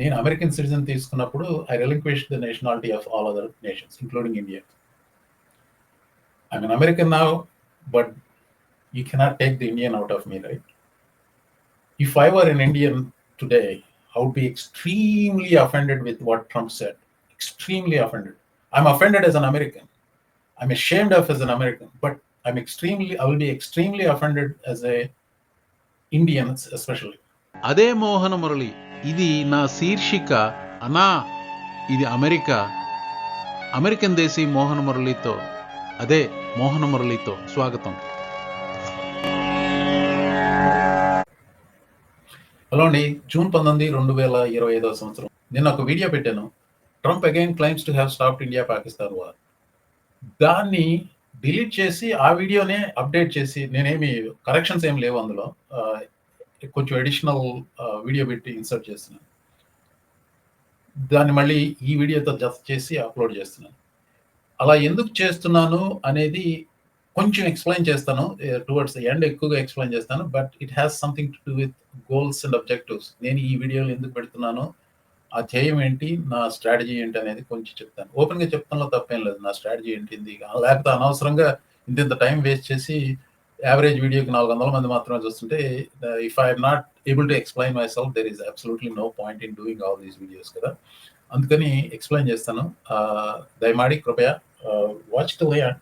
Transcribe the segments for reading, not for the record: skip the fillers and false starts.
నేను American citizen తీసుకున్నప్పుడు I relinquish the nationality of all other nations including India. I'm an American now, but you cannot take the Indian out of me, right? If I were an Indian today, I would be extremely offended with what Trump said. Extremely offended. I'm offended as an American. I'm ashamed of as an American, but I will be extremely offended as a Indian, especially. అదే మోహన మురళి, ఇది నా శీర్షిక. అనా ఇది America. American దేశీ మోహన మురళితో, అదే మోహన మురళితో స్వాగతం. Hello అండి. June 19, 2025 సంవత్సరం. నిన్న ఒక వీడియో పెట్టాను. Trump again claims to have stopped India Pakistan war. దాన్ని డిలీట్ చేసి ఆ వీడియోనే అప్డేట్ చేసి, నేనేమి కరెక్షన్స్ ఏం లేవు అందులో, కొంచెం అడిషనల్ వీడియో పెట్టి ఇన్సర్ట్ చేస్తున్నాను. దాన్ని మళ్ళీ ఈ వీడియోతో జస్ట్ చేసి అప్లోడ్ చేస్తున్నాను. అలా ఎందుకు చేస్తున్నాను అనేది కొంచెం ఎక్స్ప్లెయిన్ చేస్తాను. టువర్డ్స్ ద ఎండ్ ఎక్కువగా ఎక్స్ప్లెయిన్ చేస్తాను. But it has something to do with goals and objectives. నేను ఈ వీడియోలు ఎందుకు పెడుతున్నాను, ఆ ధ్యేయం ఏంటి, నా స్ట్రాటజీ ఏంటి అనేది కొంచెం చెప్తాను. ఓపెన్గా చెప్తాను, తప్పేం లేదు. నా స్ట్రాటజీ ఏంటింది, లేకపోతే అనవసరంగా ఇంత టైం వేస్ట్ చేసి యావరేజ్ వీడియోకి 400 మంది మాత్రమే చూస్తుంటే, if I'm not able to explain myself, there is absolutely no point in doing all these videos కదా. అందుకని ఎక్స్ప్లెయిన్ చేస్తాను. దయమాడి కృపయా watch to end.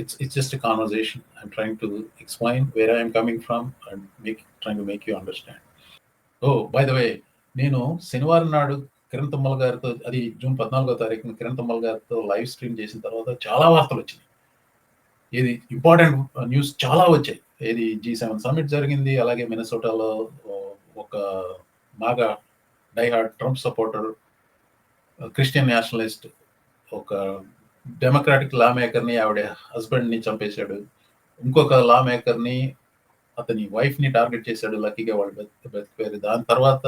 It's just a conversation. I'm trying to explain where I am coming from and trying to make you understand. Oh, by the way, నేను శనివారం నాడు కిరణ్ తుమ్మల గారితో, అది జూన్ 14వ తారీఖున కిరణ్ తుమ్మల గారితో లైవ్ స్ట్రీమ్ చేసిన తర్వాత చాలా వార్తలు వచ్చినాయి. ఇది ఇంపార్టెంట్ న్యూస్ చాలా వచ్చాయి. ఇది G7 సమిట్ జరిగింది. అలాగే మినసోటాలో ఒక బాగా die-hard Trump supporter Christian Nationalist, ఒక డెమోక్రాటిక్ లా మేకర్ని ఆవిడ హస్బెండ్ని చంపేశాడు. ఇంకొక లా మేకర్ని, అతని వైఫ్ని టార్గెట్ చేశాడు. లక్కీగా వాళ్ళు బతికిపోయారు. దాని తర్వాత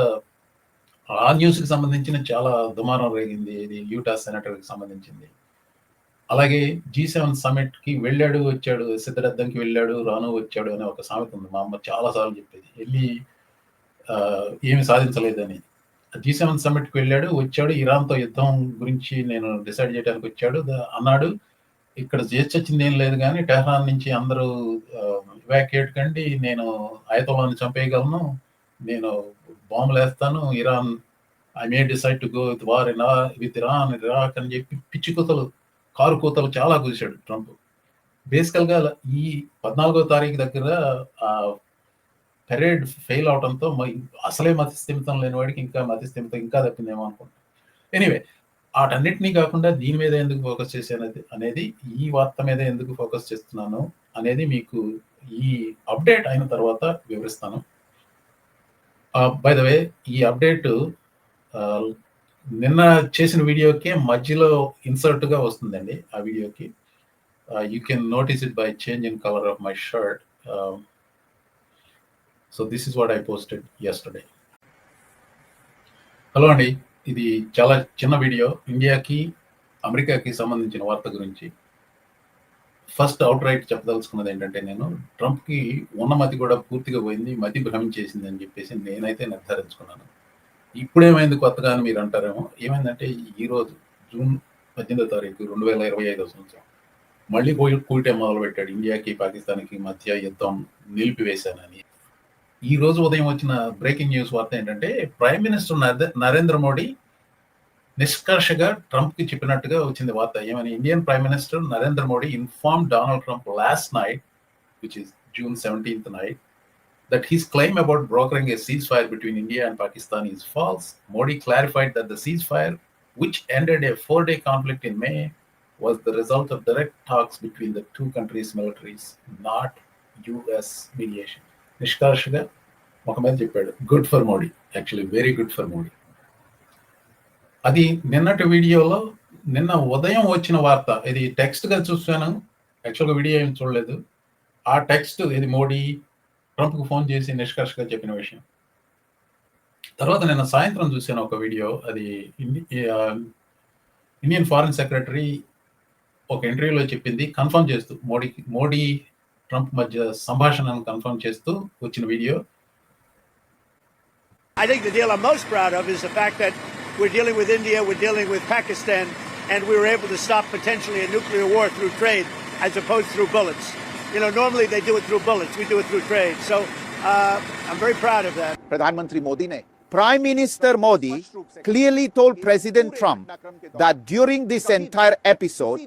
ఆ న్యూస్కి సంబంధించిన చాలా దుమారం రేగింది. ఇది యూటా సెనేటర్కి సంబంధించింది. అలాగే G7 సమిట్కి వెళ్ళాడు వచ్చాడు, సిద్ధరద్దంకి వెళ్ళాడు రాను వచ్చాడు అనే ఒక సామెత ఉంది. మా అమ్మ చాలాసార్లు చెప్పేది, వెళ్ళి ఏమి సాధించలేదని. G7 సమిట్కి వెళ్ళాడు వచ్చాడు, ఇరాన్తో యుద్ధం గురించి నేను డిసైడ్ చేయడానికి వచ్చాడు అన్నాడు. ఇక్కడ చేర్చొచ్చింది ఏం లేదు, కానీ టెహ్రాన్ నుంచి అందరూ ఇవాక్యుయేట్ కండి, నేను ఆయతోలాన్ని చంపేయగలను, నేను బాంబులు వేస్తాను, Iran I may decide to go with war with Iran Iraq అని చెప్పి పిచ్చి కూతలు, కారు కూతలు చాలా కూర్చాడు ట్రంప్. బేసికల్గా ఈ 14వ తారీఖు దగ్గర పెరేడ్ ఫెయిల్ అవడంతో అసలే మతిస్థిమితం లేని వాడికి ఇంకా మతిస్థిమితం ఇంకా తప్పిందేమో అనుకుంటాను. ఎనీవే, వాటన్నిటినీ కాకుండా దీని మీద ఎందుకు ఫోకస్ చేశాను అనేది, ఈ వార్త మీద ఎందుకు ఫోకస్ చేస్తున్నాను అనేది మీకు ఈ అప్డేట్ అయిన తర్వాత వివరిస్తాను. బై ద వే, ఈ అప్డేట్ నిన్న చేసిన వీడియోకే మధ్యలో ఇన్సర్ట్గా వస్తుందండి. ఆ వీడియోకి you can notice it by change in colour of my shirt. So this is what I posted yesterday. Hello అండి, ఇది చాలా చిన్న వీడియో. ఇండియాకి అమెరికాకి సంబంధించిన వార్త గురించి ఫస్ట్ అవుట్ రైట్ చెప్పదలుచుకున్నది ఏంటంటే, నేను ట్రంప్కి ఉన్న మతి కూడా పూర్తిగా పోయింది, మతి భ్రమించేసింది అని చెప్పేసి నేనైతే నిర్ధారించుకున్నాను. ఇప్పుడేమైంది కొత్తగా అని మీరు అంటారేమో. ఏమైందంటే, ఈరోజు జూన్ 18వ తారీఖు 2025 సంవత్సరం మళ్ళీ కూటే మొదలుపెట్టాడు. ఇండియాకి పాకిస్తాన్కి మధ్య యుద్ధం నిలిపివేశానని. ఈ రోజు ఉదయం వచ్చిన బ్రేకింగ్ న్యూస్ వార్త ఏంటంటే, ప్రైమ్ మినిస్టర్ నరేంద్ర మోడీ నిష్కర్షగా ట్రంప్కి చెప్పినట్టుగా వచ్చింది వార్త. ఏమని, Indian prime minister Narendra Modi informed Donald Trump last night, which is June 17th night, that his claim about brokering a ceasefire between India and Pakistan is false. Modi clarified that the ceasefire, which ended a 4-day conflict in May, was the result of direct talks between the two countries' militaries, not US mediation. నిష్కర్షగా ఒక మీద చెప్పాడు. Good for Modi, actually very good for Modi. అది నిన్నటి వీడియోలో నిన్న ఉదయం వచ్చిన వార్త. ఇది టెక్స్ట్గా చూసాను, యాక్చువల్గా వీడియో ఏం చూడలేదు. ఆ టెక్స్ట్ ఇది మోడీ ట్రంప్కు ఫోన్ చేసి నిష్కర్షగా చెప్పిన విషయం. తర్వాత నిన్న సాయంత్రం చూశాను ఒక వీడియో. అది ఇండియన్ ఫారిన్ సెక్రటరీ ఒక ఇంటర్వ్యూలో చెప్పింది, కన్ఫర్మ్ చేస్తూ మోడీ ట్రంప్ మధ్య సంభాషణను కన్ఫర్మ్ చేస్తూ వచ్చిన video. I think the deal I'm most proud of is the fact that we're dealing with India, we're dealing with Pakistan, and we were able to stop potentially a nuclear war through trade as opposed through bullets. You know, normally they do it through bullets, we do it through trade. So I'm very proud of that. Pradhan Mantri Modi ne. Prime Minister Modi clearly told President Trump that during this entire episode,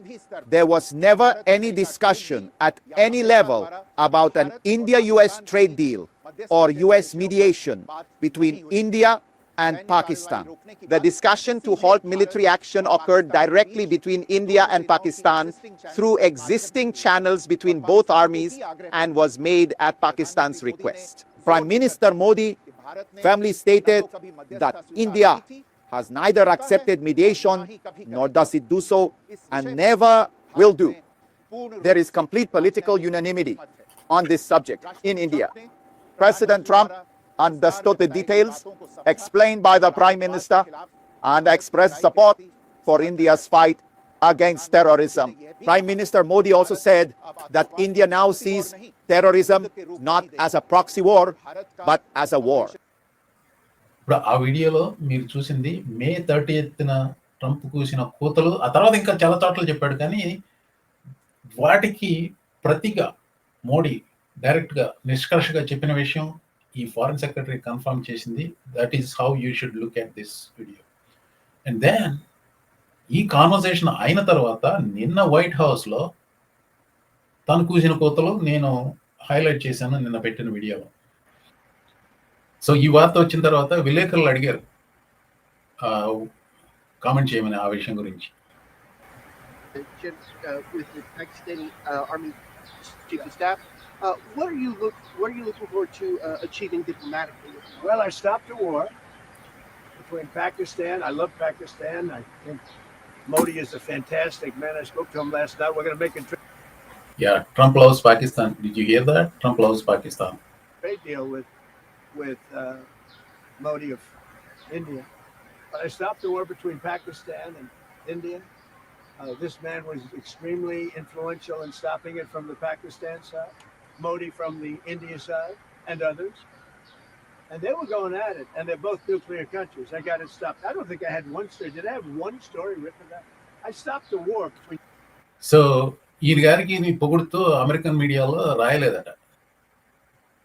there was never any discussion at any level about an India-US trade deal or US mediation between India and Pakistan. The discussion to halt military action occurred directly between India and Pakistan through existing channels between both armies and was made at Pakistan's request. Prime Minister Modi firmly stated that India has neither accepted mediation nor does it do so and never will do. There is complete political unanimity on this subject in India. President Trump understood the details explained by the Prime Minister and expressed support for India's fight against terrorism. Prime Minister Modi also said that India now sees terrorism not as a proxy war, but as a war. ఇప్పుడు ఆ వీడియోలో మీరు చూసింది మే 30th Trump కూసిన కూతలు, ఆ తర్వాత ఇంకా చాలా చోట్ల చెప్పాడు, కానీ వాటికి ప్రతిగా మోడీ డైరెక్ట్గా నిష్కర్షగా చెప్పిన విషయం ఈ ఫారెన్ సెక్రటరీ కన్ఫర్మ్ చేసింది. That is how you should look at this video. And then ఈ కాన్వర్సేషన్ అయిన తర్వాత నిన్న వైట్ హౌస్లో తను కూసిన కూతలు నేను హైలైట్ చేశాను నిన్న పెట్టిన వీడియోలో. సో ఈ వార్త వచ్చిన తర్వాత విలేకరులు అడిగారు కామెంట్ చేయమని ఆ విషయం గురించి. With the Pakistani Army Chief of Staff, what are you looking forward to achieving diplomatically? Well, I stopped a war between Pakistan. I love Pakistan. I think Modi is a fantastic man. I spoke to him last night. We're going to make a Yeah, Trump loves Pakistan. Did you hear that? Trump loves Pakistan. trade deal with Modi of India. But I stopped the war between Pakistan and India. This man was extremely influential in stopping it from the Pakistan side, Modi from the India side, and others. And they were going at it, and they're both nuclear countries. I got it stopped. I don't think I had one story. Did I have one story written about it? I stopped the war between. So, ఈయన గారికి ఇది పొగుడుతూ American మీడియాలో రాయలేదట.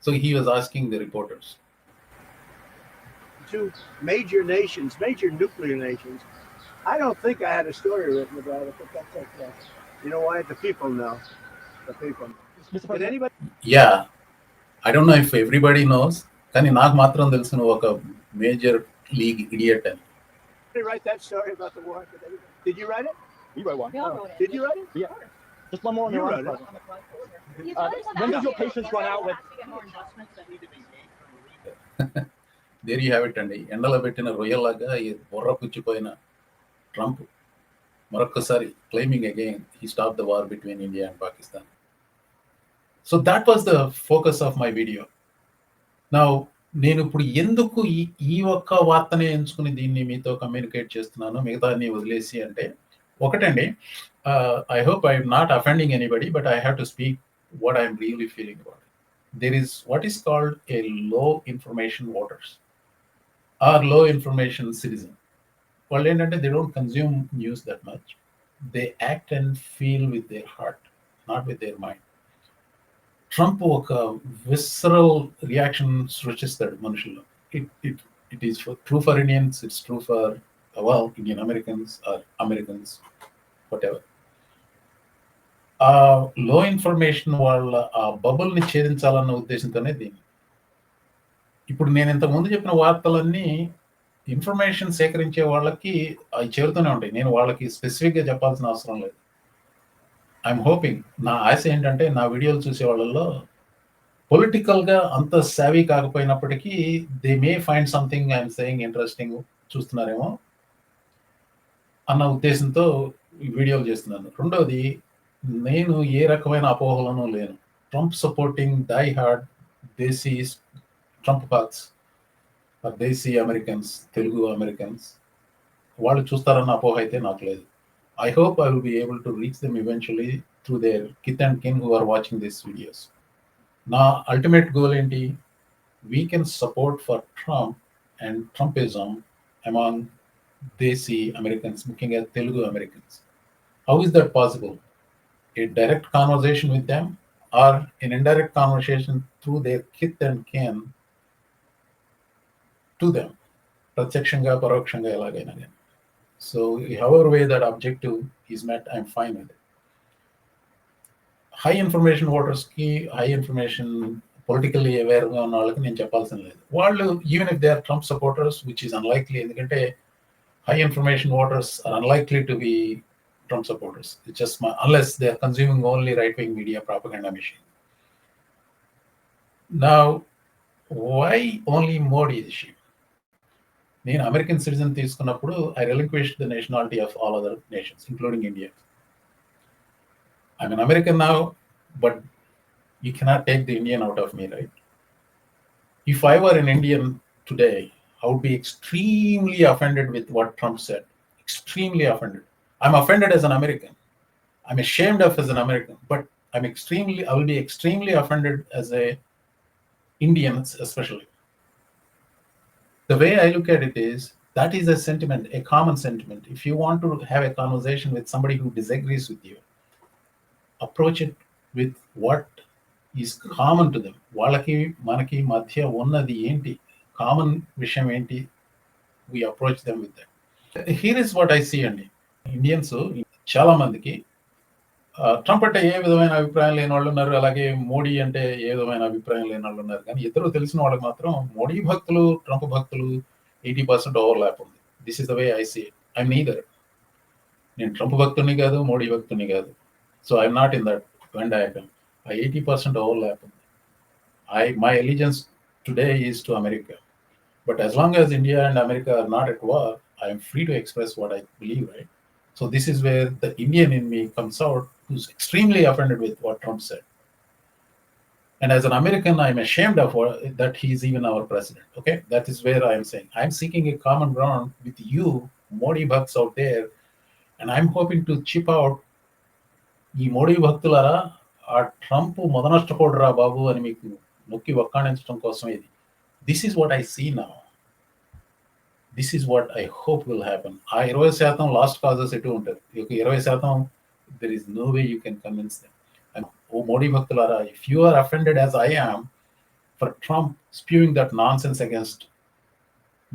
So he was asking the reporters. Two major nations, major nuclear nations. I don't think I had a story written about it, but that's okay. You know why? The people know. The people know. Did anybody? Yeah, I don't know if everybody knows, కానీ నాకు మాత్రం తెలిసిన ఒక major league idiot అని. Write that story about the war? Did you write it? We wrote one. Oh, did you write it? Yeah. Just one more on You your wrote own. it. When does your patience run out with? There you have it అండి. ఎండలో పెట్టిన రొయ్యలాగా ఈ బుర్ర పుచ్చిపోయిన Trump మరొక్కసారి claiming again he stop the war between India and Pakistan. So that was the focus of my video. నా నేను ఇప్పుడు ఎందుకు ఈ ఒక్క వార్తనే ఎంచుకుని దీన్ని మీతో కమ్యూనికేట్ చేస్తున్నాను, మిగతా అన్ని వదిలేసి అంటే, ఒకటండి, I hope I'm not offending anybody, but I have to speak what I'm really feeling about it. There is what is called a low information voters or low information citizen. Well, they don't consume news that much. They act and feel with their heart, not with their mind. Trump ఒక visceral reaction సృష్టిస్తాడు మనుషుల్లో. It is true for Indians, it's true for Indian Americans or Americans, whatever. లో information వాళ్ళ ఆ బబుల్ని ఛేదించాలన్న ఉద్దేశంతోనే దీన్ని. ఇప్పుడు నేను ఇంతకుముందు చెప్పిన వార్తలన్నీ ఇన్ఫర్మేషన్ సేకరించే వాళ్ళకి అవి చేరుతూనే ఉంటాయి. నేను వాళ్ళకి స్పెసిఫిక్గా చెప్పాల్సిన అవసరం లేదు. ఐఎమ్ హోపింగ్, నా ఆశ ఏంటంటే నా వీడియోలు చూసే వాళ్ళల్లో పొలిటికల్గా అంత సేవీ కాకపోయినప్పటికీ they may find something I'm saying interesting చూస్తున్నారేమో అన్న ఉద్దేశంతో ఈ వీడియోలు చేస్తున్నాను. రెండోది, నేను ఏ రకమైన అపోహలను లేను. Trump supporting die hard desi Trump folks desi Americans, Telugu Americans వాళ్ళు చూస్తారన్న అపోహ అయితే నాకు లేదు. I hope I will be able to reach them eventually through their kith and kin who are watching this videos. నా అల్టిమేట్ గోల్ ఏంటి? We can support for Trump and Trumpism among Desi Americans, looking at Telugu Americans. How is that possible? A direct conversation with them or an indirect conversation through their kith and kin to them? Pratyakshamga, Parokshanga, elagayna gaani. So however way that objective is met, I'm fine with it. High information ఓటర్స్కి, high information politically అవేర్గా ఉన్న వాళ్ళకి నేను చెప్పాల్సిన లేదు. వాళ్ళు even if they are Trump supporters, which is unlikely, ఎందుకంటే high information voters are unlikely to be Trump supporters. It's just unless they are consuming only right wing media propaganda machine. Now why only Modi issue? నేను American citizen తీసుకున్నప్పుడు I relinquished the nationality of all other nations including India. I'm an American now, but you cannot take the Indian out of me, right? If I were an Indian today, I would be extremely offended with what Trump said. Extremely offended. I'm offended as an American. I'm ashamed of as an American, but I will be extremely offended as a Indian, especially. The way I look at it is, that is a sentiment, a common sentiment. If you want to have a conversation with somebody who disagrees with you, approach it with what is common to them. వాళ్ళకి మనకి మధ్య ఉన్నది ఏంటి, common విషయం ఏంటి, we approach them with that. Here is what I see అండి. Indians చాలా మందికి ట్రంప్ అంటే ఏ విధమైన అభిప్రాయం లేని వాళ్ళు ఉన్నారు, అలాగే మోడీ అంటే ఏ విధమైన అభిప్రాయం లేని వాళ్ళు ఉన్నారు. కానీ ఇద్దరు తెలిసిన వాళ్ళకి మాత్రం మోడీ భక్తులు, ట్రంప్ భక్తులు 80% ఓవర్లాప్ ఉంది. This is the way I see it. I'm neither. నేను ట్రంప్ భక్తుని కాదు, మోడీ భక్తుని కాదు. So I'm not in that Venn diagram. I 80% overlap. My allegiance today is to America. But as long as India and America are not at war, I am free to express what I believe, right? So this is where the Indian in me comes out, who's extremely offended with what Trump said. And as an American, I'm ashamed of that he's even our president. Okay, that is where I'm saying I'm seeking a common ground with you, Modi bhakts out there, and I'm hoping to chip out ఈ మోడీ భక్తులారా, ఆ Trump మొదనష్టపోడురా బాబు అని మీకు నొక్కి వక్కాణించడం కోసం ఇది. This is what I see now. This is what I hope will happen. ఆ 20% లాస్ట్ కాజెస్ ఎటు ఉంటుంది. ఈ 20% there is no way you can convince them. ఓ మోడీ భక్తులారా, if you are offended as I am for Trump spewing that nonsense against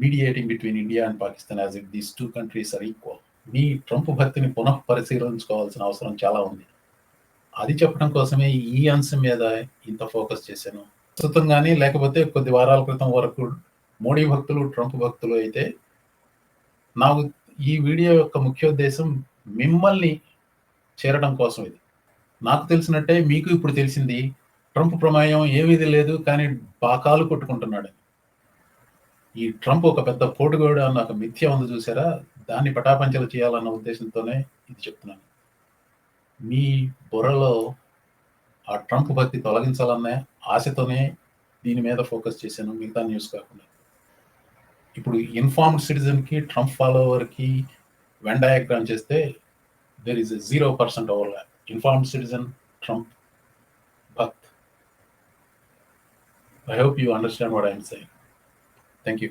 mediating between India and Pakistan as if these 2 countries are equal, మీ Trump భక్తిని పునః పరిశీలించుకోవాల్సిన అవసరం చాలా ఉంది. అది చెప్పడం కోసమే ఈ అంశం మీద ఇంత ఫోకస్ చేశాను. ప్రస్తుతం కానీ లేకపోతే కొద్ది వారాల క్రితం వరకు మోడీ భక్తులు, ట్రంప్ భక్తులు అయితే, నాకు ఈ వీడియో యొక్క ముఖ్యోద్దేశం మిమ్మల్ని చేరడం కోసం. ఇది నాకు తెలిసినట్టే మీకు ఇప్పుడు తెలిసింది, ట్రంప్ ప్రమేయం ఏమీది లేదు, కానీ బాకాలు కొట్టుకుంటున్నాడు. ఈ ట్రంప్ ఒక పెద్ద పోటుగోడు అన్న ఒక మిథ్య ఉంది చూసారా, దాన్ని పటాపంచలు చేయాలన్న ఉద్దేశంతోనే ఇది చెప్తున్నాను. మీ బుర్రలో ఆ ట్రంప్ భక్తి తొలగించాలన్న ఆశతోనే దీని మీద ఫోకస్ చేశాను, మిగతా న్యూస్ కాకుండా. ఇప్పుడు ఇన్ఫార్మ్డ్ సిటిజన్కి, ట్రంప్ ఫాలోవర్కి వెన్ డయాగ్రామ్ చేస్తే there is 0% overlap. Informed citizen, Trump bhakt. I hope you understand what I'm saying. Thank you.